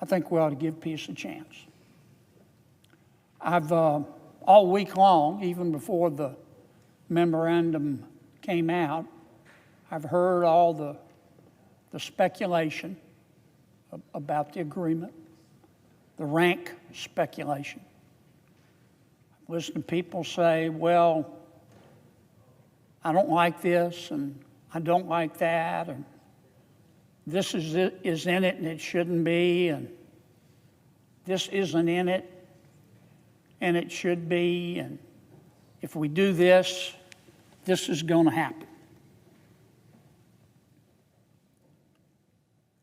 I think we ought to give peace a chance. I've all week long, even before the memorandum came out, I've heard all the speculation about the agreement, the rank speculation. I've listened to people say, well, I don't like this and I don't like that, and this is in it and it shouldn't be, and this isn't in it and it should be, and if we do this, this is going to happen.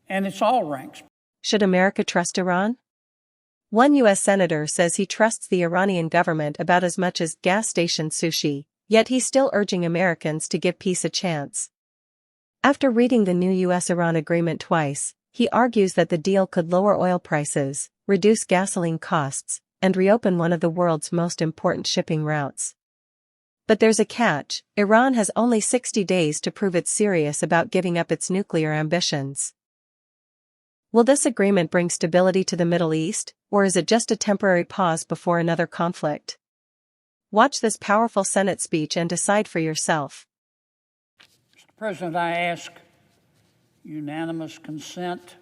And it's all ranks. Should America trust Iran? One U.S. senator says he trusts the Iranian government about as much as gas station sushi, yet he's still urging Americans to give peace a chance. After reading the new U.S. Iran agreement twice, he argues that the deal could lower oil prices, reduce gasoline costs, and reopen one of the world's most important shipping routes. But there's a catch: Iran has only 60 days to prove it's serious about giving up its nuclear ambitions. Will this agreement bring stability to the Middle East, or is it just a temporary pause before another conflict? Watch this powerful Senate speech and decide for yourself. Mr. President, I ask unanimous consent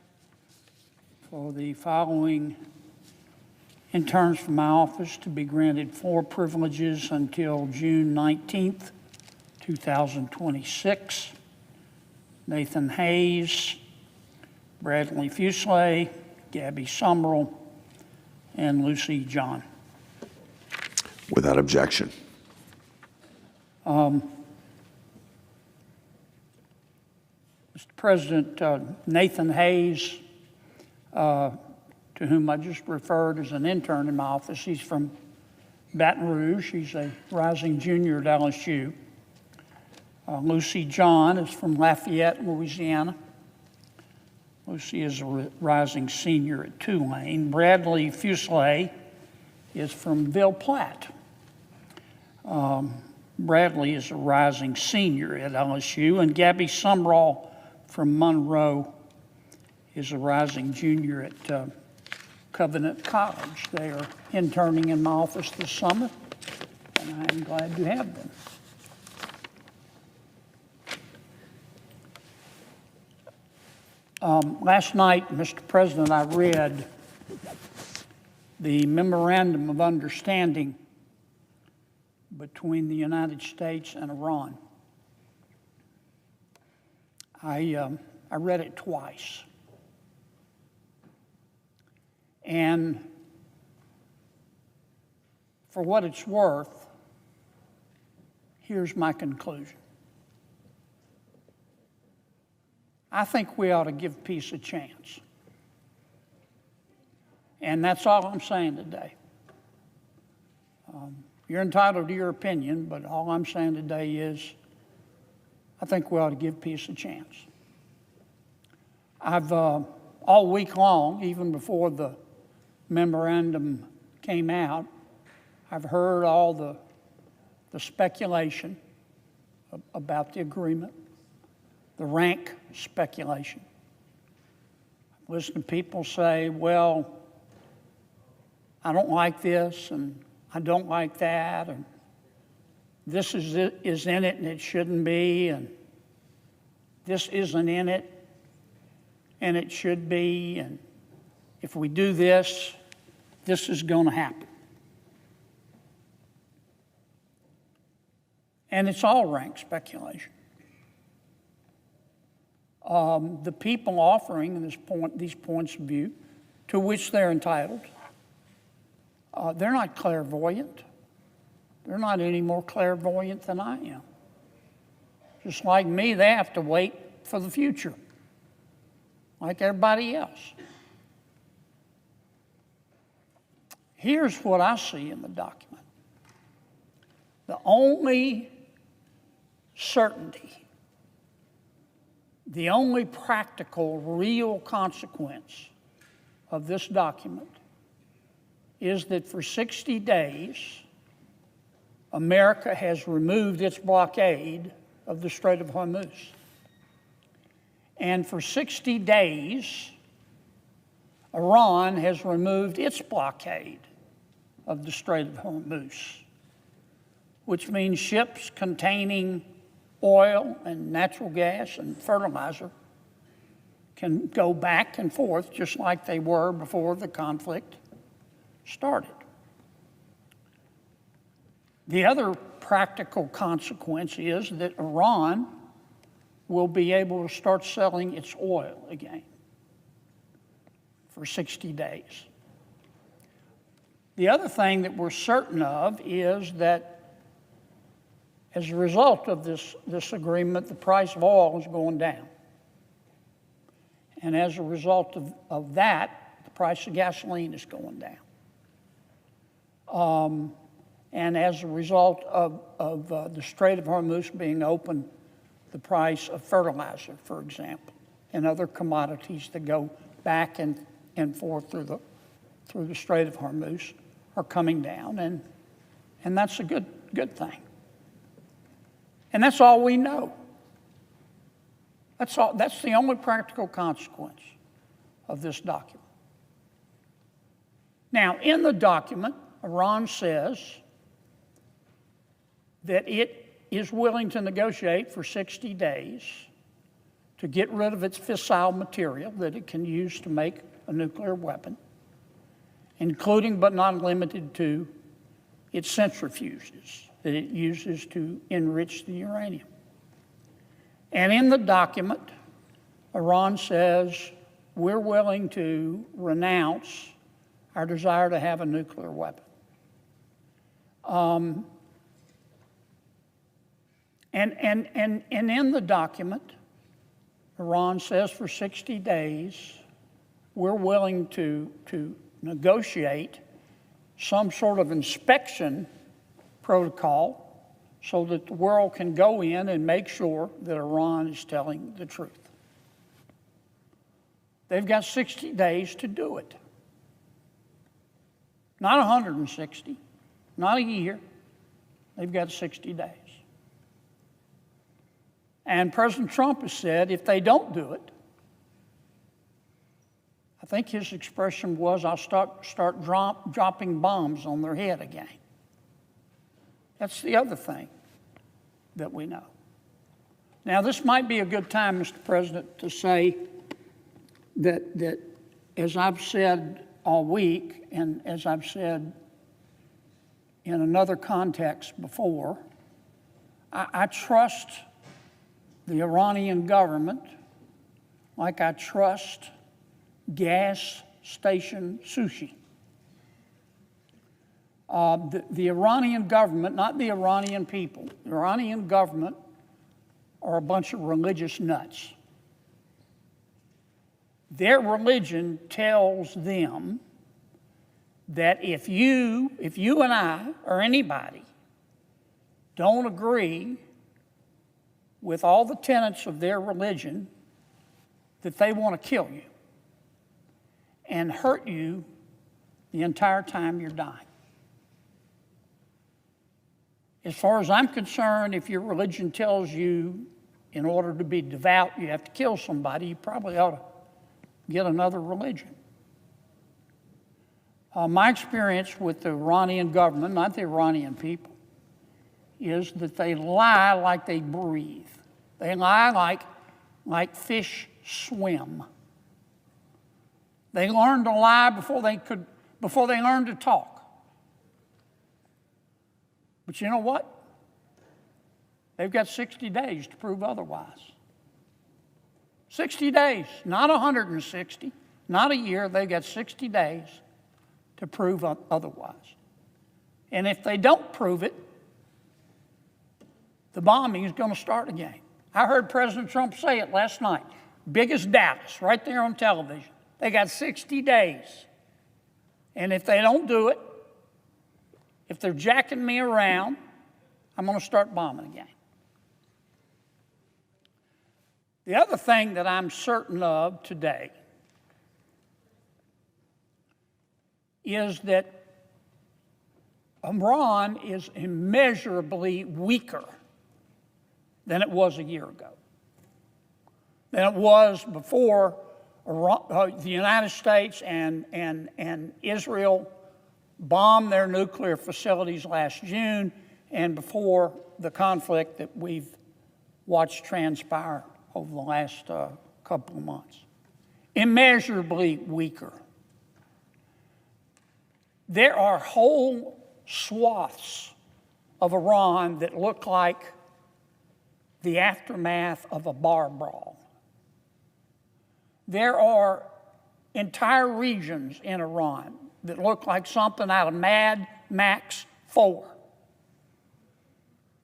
for the following interns from my office to be granted 4 privileges until June 19th, 2026. Nathan Hayes, Bradley Fuselier, Gabby Summerall, and Lucy John. Without objection. Mr. President, Nathan Hayes, to whom I just referred as an intern in my office, he's from Baton Rouge. He's a rising junior at LSU. Lucy John is from Lafayette, Louisiana. Lucy is a rising senior at Tulane. Bradley Fuselier is from Ville Platte. Bradley is a rising senior at LSU, and Gabby Summerall from Monroe is a rising junior at Covenant College. They are interning in my office this summer, and I am glad to have them. Last night, Mr. President, I read the Memorandum of Understanding between the United States and Iran. I read it twice. And for what it's worth, here's my conclusion. I think we ought to give peace a chance. And that's all I'm saying today. You're entitled to your opinion, but all I'm saying today is I think we ought to give peace a chance. I've all week long, even before the memorandum came out, I've heard all the speculation about the agreement, the rank speculation. I've listened to people say, well, I don't like this and I don't like that, and this is in it and it shouldn't be, and this isn't in it and it should be, and if we do this, this is going to happen. And it's all rank speculation. The people offering these points of view, to which they're entitled, they're not clairvoyant. They're not any more clairvoyant than I am. Just like me, they have to wait for the future, like everybody else. Here's what I see in the document. The only certainty, the only practical, real consequence of this document is that for 60 days, America has removed its blockade of the Strait of Hormuz. And for 60 days, Iran has removed its blockade of the Strait of Hormuz, which means ships containing oil and natural gas and fertilizer can go back and forth just like they were before the conflict started. The other practical consequence is that Iran will be able to start selling its oil again for 60 days. The other thing that we're certain of is that as a result of this agreement, the price of oil is going down. And as a result of that, the price of gasoline is going down. And as a result of the Strait of Hormuz being open, the price of fertilizer, for example, and other commodities that go back and forth through the Strait of Hormuz are coming down, and that's a good thing. And that's all we know. That's the only practical consequence of this document. Now, in the document, Iran says that it is willing to negotiate for 60 days to get rid of its fissile material that it can use to make a nuclear weapon, including but not limited to its centrifuges that it uses to enrich the uranium. And in the document, Iran says we're willing to renounce our desire to have a nuclear weapon. And in the document, Iran says for 60 days, we're willing to negotiate some sort of inspection protocol so that the world can go in and make sure that Iran is telling the truth. They've got 60 days to do it. Not 160, not a year. They've got 60 days. And President Trump has said if they don't do it, I think his expression was, I'll start dropping bombs on their head again. That's the other thing that we know. Now, this might be a good time, Mr. President, to say that as I've said all week, and as I've said in another context before, I trust the Iranian government like I trust gas station sushi. The Iranian government, not the Iranian people, the Iranian government are a bunch of religious nuts. Their religion tells them that if you and I or anybody don't agree with all the tenets of their religion, that they want to kill you and hurt you the entire time you're dying. As far as I'm concerned, if your religion tells you in order to be devout you have to kill somebody, you probably ought to get another religion. My experience with the Iranian government, not the Iranian people, is that they lie like they breathe. They lie like fish swim. They learned to lie before they learned to talk. But you know what? They've got 60 days to prove otherwise. 60 days, not 160, not a year. They've got 60 days to prove otherwise. And if they don't prove it, the bombing is going to start again. I heard President Trump say it last night. Big as Dallas, right there on television. They got 60 days. And if they don't do it, if they're jacking me around, I'm going to start bombing again. The other thing that I'm certain of today is that Iran is immeasurably weaker than it was a year ago, than it was before the United States and Israel bombed their nuclear facilities last June and before the conflict that we've watched transpire over the last couple of months. Immeasurably weaker. There are whole swaths of Iran that look like the aftermath of a bar brawl. There are entire regions in Iran that look like something out of Mad Max 4.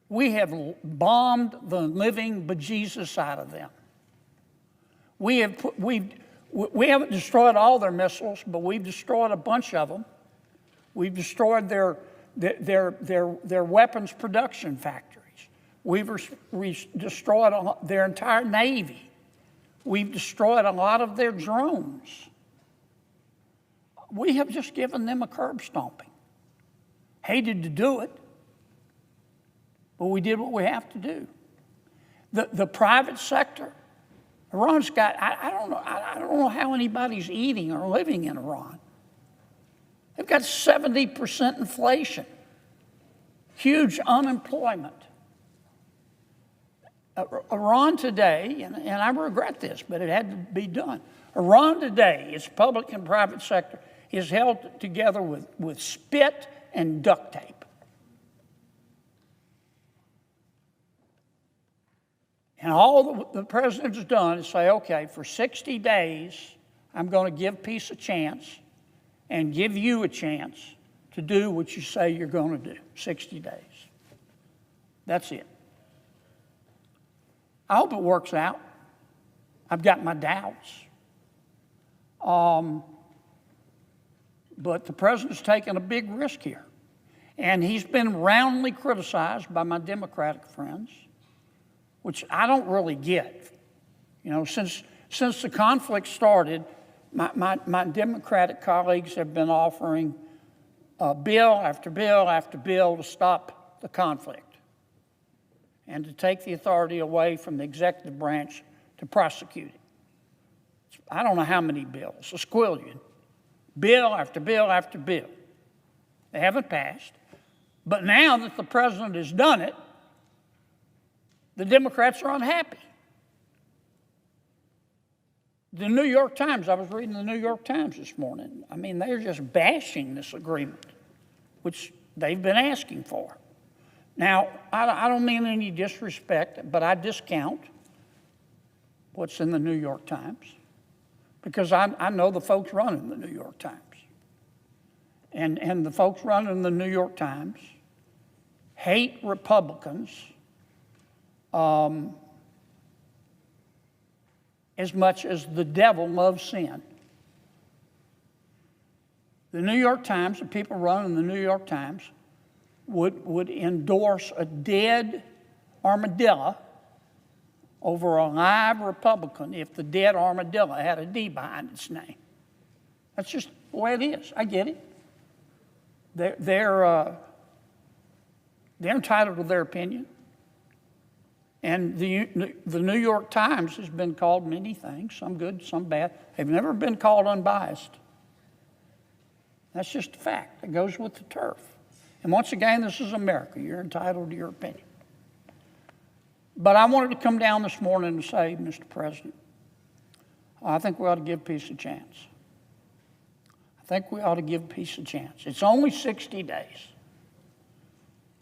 We have bombed the living bejesus out of them. We haven't destroyed all their missiles, but we've destroyed a bunch of them. We've destroyed their weapons production factories. We've destroyed their entire Navy. We've destroyed a lot of their drones. We have just given them a curb stomping. Hated to do it, but we did what we have to do. The private sector, Iran's got, I don't know how anybody's eating or living in Iran. They've got 70% inflation, huge unemployment. Iran today, and I regret this, but it had to be done. Iran today, its public and private sector, is held together with spit and duct tape. And all the president has done is say, okay, for 60 days, I'm going to give peace a chance and give you a chance to do what you say you're going to do, 60 days. That's it. I hope it works out. I've got my doubts. But the president's taken a big risk here. And he's been roundly criticized by my Democratic friends, which I don't really get. You know, since the conflict started, my Democratic colleagues have been offering bill after bill after bill to stop the conflict and to take the authority away from the executive branch to prosecute it. I don't know how many bills, a squillion. Bill after bill after bill. They haven't passed. But now that the president has done it, the Democrats are unhappy. The New York Times, I was reading the New York Times this morning. I mean, they're just bashing this agreement, which they've been asking for. Now, I don't mean any disrespect, but I discount what's in the New York Times because I know the folks running the New York Times. And the folks running the New York Times hate Republicans as much as the devil loves sin. The New York Times, the people running the New York Times, would endorse a dead armadillo over a live Republican if the dead armadillo had a D behind its name. That's just the way it is. I get it. They're entitled to their opinion. And the New York Times has been called many things, some good, some bad. They've never been called unbiased. That's just a fact. It goes with the turf. And once again, this is America. You're entitled to your opinion. But I wanted to come down this morning and say, Mr. President, I think we ought to give peace a chance. I think we ought to give peace a chance. It's only 60 days.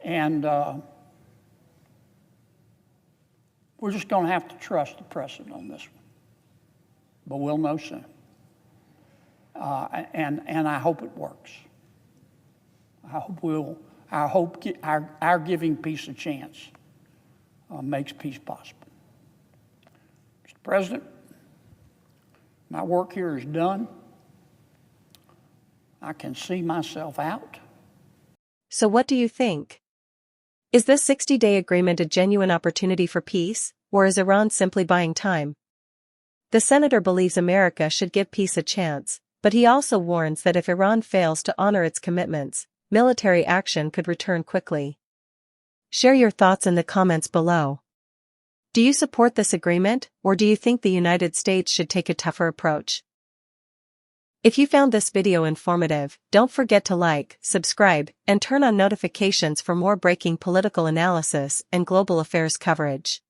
And we're just going to have to trust the president on this one. But we'll know soon. And I hope it works. I hope our giving peace a chance makes peace possible. Mr. President, my work here is done. I can see myself out. So what do you think? Is this 60-day agreement a genuine opportunity for peace, or is Iran simply buying time? The senator believes America should give peace a chance, but he also warns that if Iran fails to honor its commitments, military action could return quickly. Share your thoughts in the comments below. Do you support this agreement, or do you think the United States should take a tougher approach? If you found this video informative, don't forget to like, subscribe, and turn on notifications for more breaking political analysis and global affairs coverage.